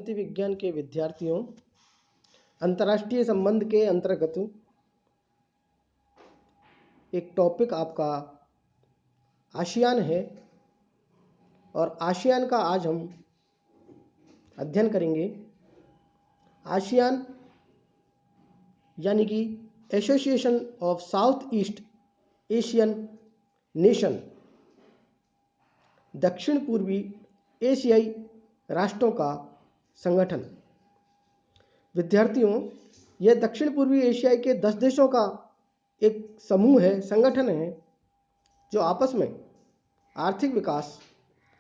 विज्ञान के विद्यार्थियों, अंतर्राष्ट्रीय संबंध के अंतर्गत एक टॉपिक आपका आसियान है और आसियान का आज हम अध्ययन करेंगे। आसियान यानी कि association of south east Asian nation, दक्षिण पूर्वी एशियाई राष्ट्रों का संगठन। विद्यार्थियों, यह दक्षिण पूर्वी एशिया के 10 देशों का एक समूह है, संगठन है, जो आपस में आर्थिक विकास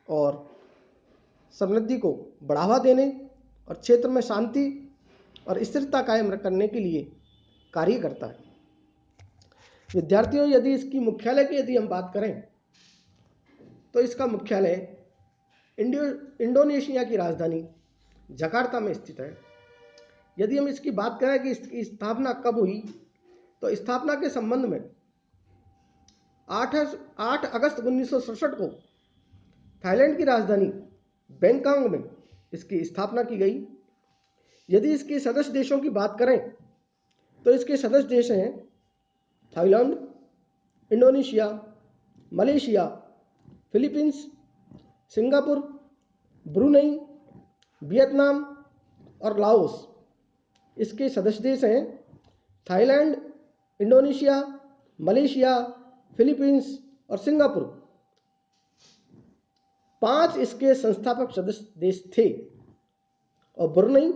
और समृद्धि को बढ़ावा देने और क्षेत्र में शांति और स्थिरता कायम करने के लिए कार्य करता है। विद्यार्थियों, यदि इसकी मुख्यालय की यदि हम बात करें तो इसका मुख्यालय इंडोनेशिया की राजधानी जकार्ता में स्थित है। यदि हम इसकी बात करें कि इसकी स्थापना कब हुई, तो स्थापना के संबंध में 8 अगस्त 1967 को थाईलैंड की राजधानी बैंकॉक में इसकी स्थापना की गई। यदि इसके सदस्य देशों की बात करें तो इसके सदस्य देश हैं Thailand, Indonesia, Malaysia, Philippines, Singapore, Brunei, Vietnam और लाओस। इसके सदस्य देश हैं थाईलैंड, इंडोनेशिया, मलेशिया, फिलीपींस और सिंगापुर। 5 इसके संस्थापक सदस्य देश थे और ब्रुनेई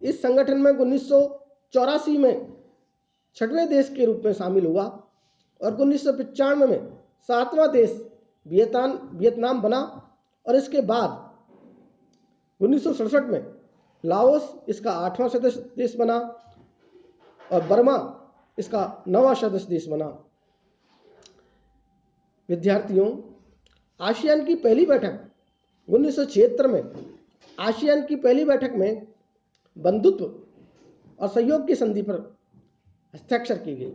इस संगठन में 1984 में 6वें देश के रूप में शामिल हुआ और 1995 में 7वां देश वियतनाम बना और इसके बाद 1967 में लाओस इसका 8वां सदस्य देश बना और बर्मा इसका 9वां सदस्य देश बना। विद्यार्थियों, आसियान की पहली बैठक 1976 में आसियान की पहली बैठक में बंधुत्व और सहयोग की संधि पर हस्ताक्षर की गई।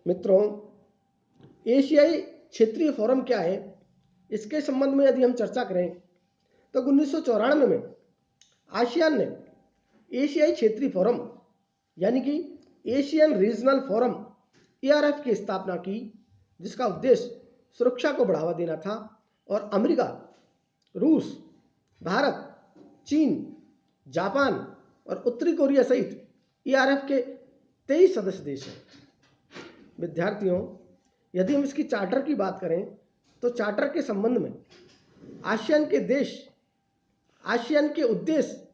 मित्रों, एशियाई क्षेत्रीय फोरम क्या है, इसके संबंध में यदि हम चर्चा करें तो 1994 में आसियान ने एशियाई क्षेत्रीय फोरम यानी कि एशियन रीजनल फोरम ERF की स्थापना की, जिसका उद्देश्य सुरक्षा को बढ़ावा देना था और अमेरिका, रूस, भारत, चीन, जापान और उत्तरी कोरिया सहित ERF के 23 सदस्य देश हैं। विद्यार्थियों, यदि हम इसकी चार्टर की बात करें तो चार्टर के संबंध में आसियान के उद्देश्य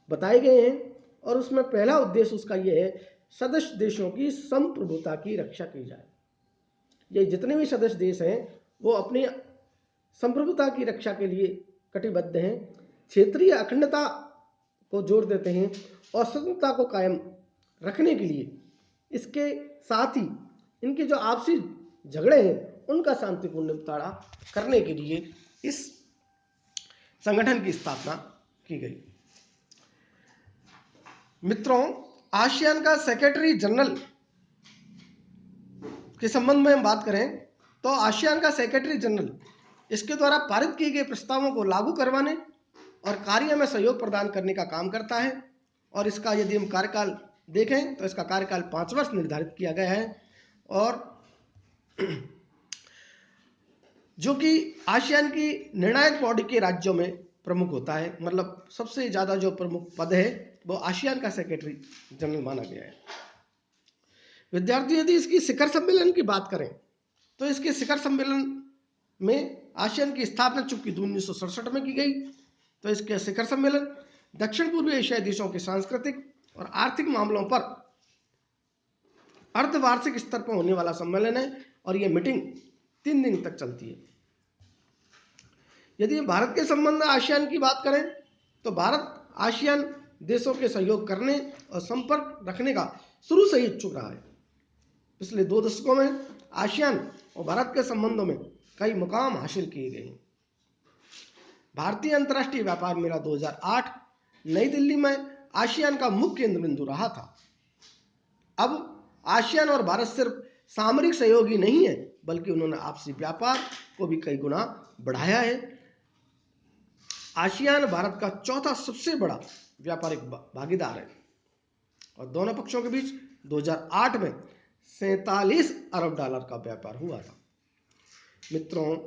बताए गए हैं और उसमें पहला उद्देश्य उसका यह है, सदस्य देशों की संप्रभुता की रक्षा की जाए। ये जितने भी सदस्य देश हैं वो अपनी संप्रभुता की रक्षा के लिए कटिबद्ध हैं, क्षेत्रीय अखंडता को जोर देते हैं और स्वतंत्रता को कायम रखने के लिए, इसके साथ ही इनके जो आपसी झगड़े हैं उनका शांतिपूर्ण निपटारा करने के लिए इस संगठन की स्थापना की गई। मित्रों, आसियान का सेक्रेटरी जनरल के संबंध में हम बात करें तो आसियान का सेक्रेटरी जनरल इसके द्वारा पारित किए गए प्रस्तावों को लागू करवाने और कार्य में सहयोग प्रदान करने का काम करता है। और इसका यदि हम कार्यकाल देखें तो इसका कार्यकाल 5 वर्ष निर्धारित किया गया है और जो कि आसियान की निर्णायक बॉडी के राज्यों में प्रमुख होता है। मतलब सबसे ज़्यादा जो प्रमुख पद है वो आसियान का सेक्रेटरी जनरल माना गया है। विद्यार्थी, यदि इसकी शिखर सम्मेलन की बात करें तो इसके शिखर सम्मेलन में आसियान की स्थापना चूंकि 1967 में की गई, तो इसके शिखर सम्मेलन दक्षिण पूर्वी एशियाई देशों के सांस्कृतिक और आर्थिक मामलों पर अर्धवार्षिक स्तर पर होने वाला सम्मेलन है और यह मीटिंग 3 दिन तक चलती है। यदि भारत के संबंध में आसियान की बात करें तो भारत आसियान देशों के सहयोग करने और संपर्क रखने का शुरू से ही इच्छुक रहा है। पिछले 2 दशकों में आसियान और भारत के संबंधों में कई मुकाम हासिल किए गए हैं। भारतीय अंतर्राष्ट्रीय व्यापार मेला 2008 नई दिल्ली में आसियान का मुख्य केंद्र बिंदु रहा था। अब आसियान और भारत सिर्फ सामरिक सहयोग ही नहीं है, बल्कि उन्होंने आपसी व्यापार को भी कई गुना बढ़ाया है। आसियान भारत का चौथा सबसे बड़ा व्यापारिक भागीदार है और दोनों पक्षों के बीच 2008 में 47 अरब डॉलर का व्यापार हुआ था। मित्रों,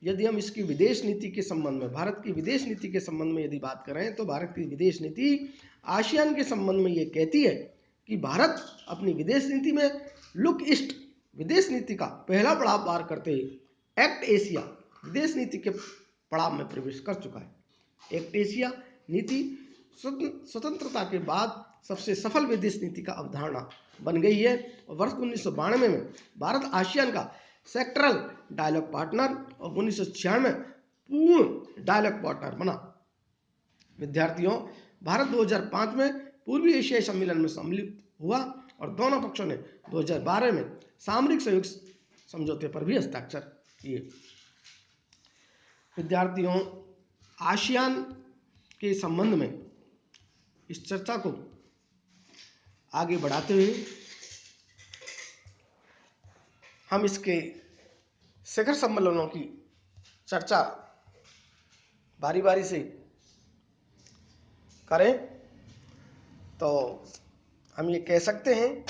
यदि हम इसकी विदेश नीति के संबंध में, भारत की विदेश नीति के संबंध में यदि बात करें तो भारत की विदेश नीति आसियान के संबंध में ये कहती है कि भारत अपनी विदेश नीति में लुक ईस्ट विदेश नीति का पहला पड़ाव पार करते हुए एक्ट एशिया विदेश नीति के पड़ाव में प्रवेश कर चुका है। एक्ट एशिया नीति स्वतंत्रता के बाद सबसे सफल विदेश नीति का अवधारणा बन गई है और वर्ष 1992 में भारत आसियान का सेक्टरल डायलॉग पार्टनर और 1996 में पूर्ण डायलॉग पार्टनर बना। विद्यार्थियों, भारत 2005 में पूर्वी एशियाई सम्मेलन में सम्मिलित हुआ और दोनों पक्षों ने 2012 में सामरिक सहयोग समझौते पर भी हस्ताक्षर किए। विद्यार्थियों, आसियान के संबंध में इस चर्चा को आगे बढ़ाते हुए हम इसके शिखर सम्मेलनों की चर्चा बारी बारी से करें तो हम ये कह सकते हैं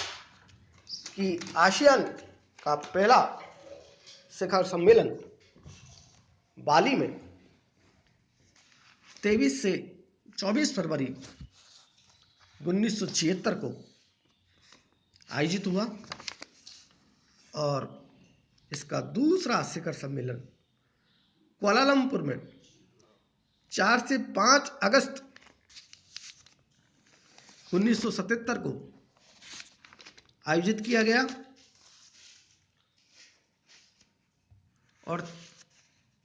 कि आसियान का पहला शिखर सम्मेलन बाली में 23 से 24 फरवरी 1976 को आयोजित हुआ और इसका दूसरा शिखर सम्मेलन कुआलालंपुर में 4 से 5 अगस्त 1977 को आयोजित किया गया और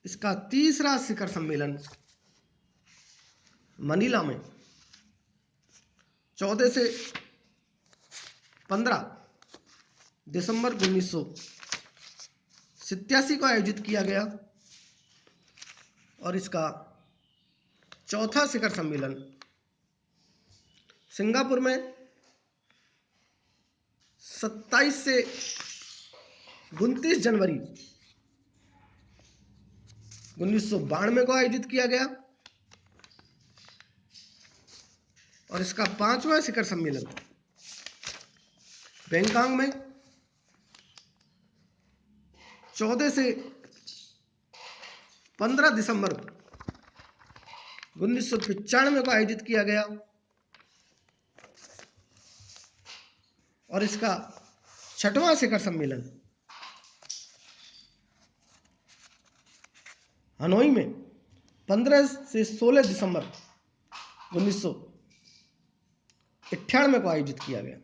इसका तीसरा शिखर सम्मेलन मनीला में 14 से 15 दिसंबर 1987 को आयोजित किया गया और इसका चौथा शिखर सम्मेलन सिंगापुर में 27 से 29 जनवरी 1992 को आयोजित किया गया और इसका 5वां शिखर सम्मेलन बैंकॉक में 14 से 15 दिसंबर 1995 को आयोजित किया गया और इसका 6वां शिखर सम्मेलन हनोई में 15 से 16 दिसंबर 1998 को आयोजित किया गया।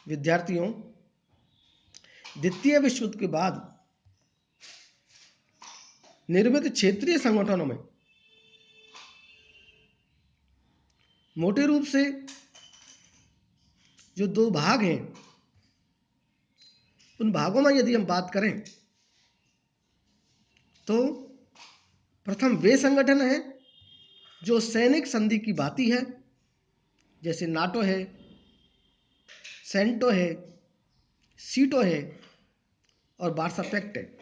विद्यार्थियों, द्वितीय विश्व युद्ध के बाद निर्मित क्षेत्रीय संगठनों में मोटे रूप से जो 2 भाग हैं, उन भागों में यदि हम बात करें तो प्रथम वे संगठन हैं जो सैनिक संधि की भांति है, जैसे नाटो है, सेंटो है, सीटो है और वार्सा पैक्ट है।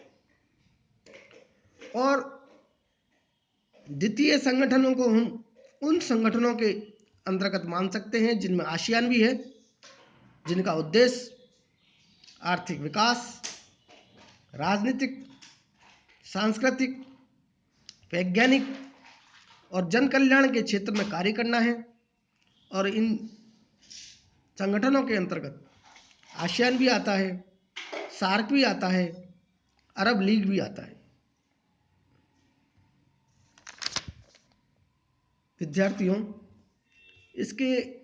और द्वितीय संगठनों को हम उन संगठनों के अंतर्गत मान सकते हैं जिनमें आसियान भी है, जिनका उद्देश्य आर्थिक विकास, राजनीतिक, सांस्कृतिक, वैज्ञानिक और जन कल्याण के क्षेत्र में कार्य करना है। और इन संगठनों के अंतर्गत आसियान भी आता है, सार्क भी आता है, अरब लीग भी आता है। विद्यार्थियों, इसके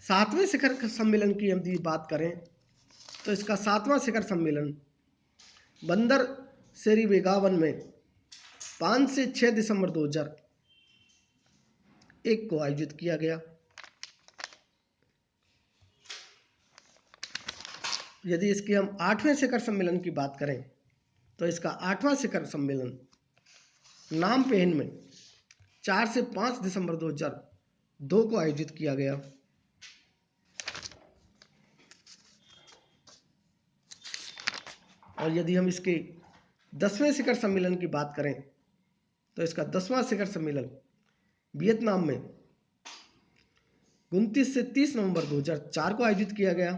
7वें शिखर सम्मेलन की यदि बात करें तो इसका 7वां शिखर सम्मेलन बंदर सेरी बेगावन में 5 से 6 दिसंबर 2001 को आयोजित किया गया। यदि इसके हम 8वें शिखर सम्मेलन की बात करें तो इसका 8वां शिखर सम्मेलन नामपहन में 4 से 5 दिसंबर 2002 को आयोजित किया गया। और यदि हम इसके 10वें शिखर सम्मेलन की बात करें तो इसका 10वां शिखर सम्मेलन वियतनाम में 29 से 30 नवंबर 2004 को आयोजित किया गया।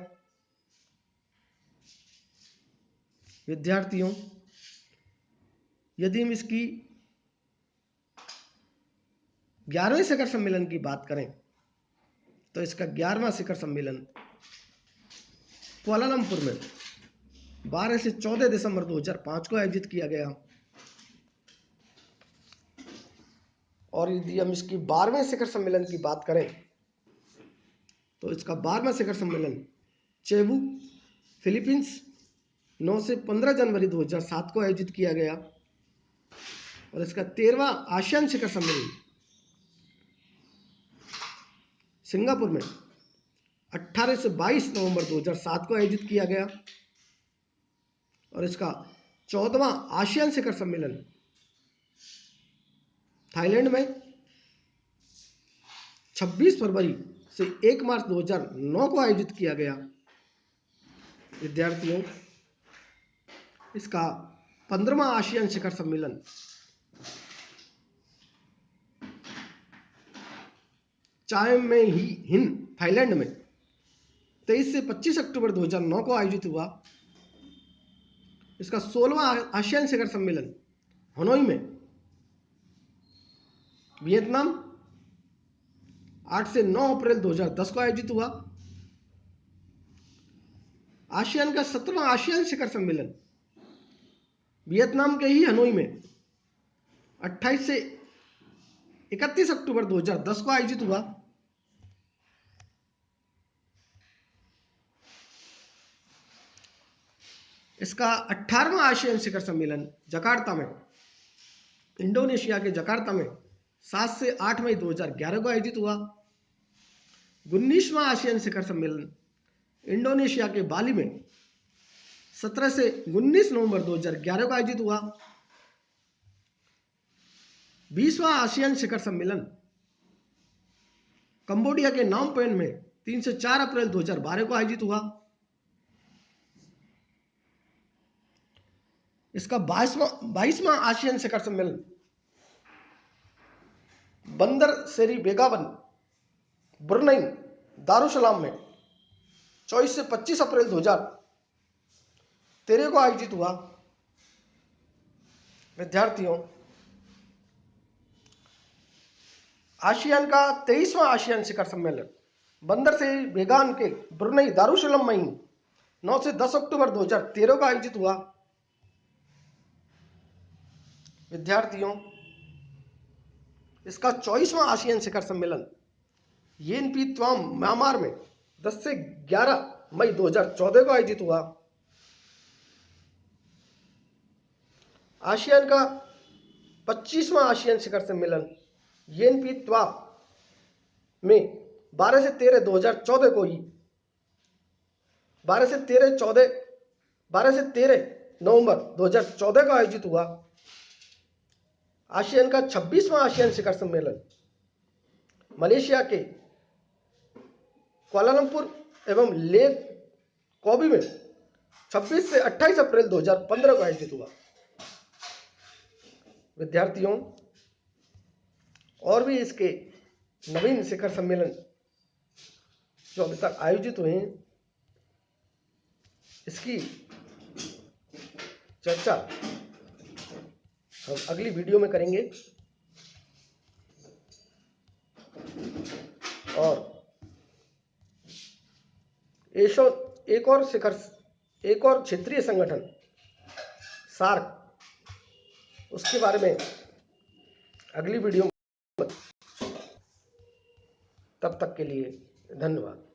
विद्यार्थियों, यदि हम इसकी 11वें शिखर सम्मेलन की बात करें तो इसका 11वां शिखर सम्मेलन कुआलालंपुर में 12 से 14 दिसंबर 2005 को आयोजित किया गया। और यदि हम इसकी 12वें शिखर सम्मेलन की बात करें तो इसका 12वां शिखर सम्मेलन चेबू, फिलीपींस 9 से 15 जनवरी 2007 को आयोजित किया गया। और इसका 13वां आसियान शिखर सम्मेलन सिंगापुर में 18 से 22 नवंबर 2007 को आयोजित किया गया। और इसका 14वां आसियान शिखर सम्मेलन थाईलैंड में 26 फरवरी से 1 मार्च 2009 को आयोजित किया गया। विद्यार्थियों, इसका 15वां आसियान शिखर सम्मेलन चाय में ही हिंद थाईलैंड में 23 से 25 अक्टूबर 2009 को आयोजित हुआ। इसका 16वां आसियान शिखर सम्मेलन हनोई में वियतनाम 8 से 9 अप्रैल 2010 को आयोजित हुआ। आसियान का 17वां आसियान शिखर सम्मेलन वियतनाम के ही हनोई में 28 से 31 अक्टूबर 2010 को आयोजित हुआ। इसका 18वां आसियान शिखर सम्मेलन जकार्ता में इंडोनेशिया के जकार्ता में 7 से 8 मई 2011 को आयोजित हुआ। 19वां आसियान शिखर सम्मेलन इंडोनेशिया के बाली में 17 से 19 नवंबर 2011 को आयोजित हुआ। 20वां आसियान शिखर सम्मेलन कंबोडिया के नाम पेन में 3 से 4 अप्रैल 2012 को आयोजित हुआ। इसका 22वां आसियान शिखर सम्मेलन बंदर सेरी बेगावन ब्रुनई दारुसलाम में 24 से 25 अप्रैल 2013 को आयोजित हुआ। विद्यार्थियों, आसियान का 23वां आसियान शिखर सम्मेलन बंदर सेरी बेगान के ब्रुनई दारुसलाम में 9 से 10 अक्टूबर 2013 को आयोजित हुआ। विद्यार्थियों, इसका 24वां आसियान शिखर सम्मेलन येनपी त्वाम म्यांमार में 10 से 11 मई 2014 को आयोजित हुआ। आसियान का 25वां आसियान शिखर सम्मेलन येनपी त्वाम में 12 से 13 2014 को ही 12 से 13 नवंबर 2014 को आयोजित हुआ। आसियान का 26वां आसियान शिखर सम्मेलन मलेशिया के कुआलालंपुर एवं लेक कोबी में 26 से 28 अप्रैल 2015 को आयोजित हुआ। विद्यार्थियों, और भी इसके नवीन शिखर सम्मेलन जो अभी तक आयोजित हुए हैं, इसकी चर्चा हम अगली वीडियो में करेंगे। और एक और क्षेत्रीय संगठन सार्क, उसके बारे में अगली वीडियो में। तब तक के लिए धन्यवाद।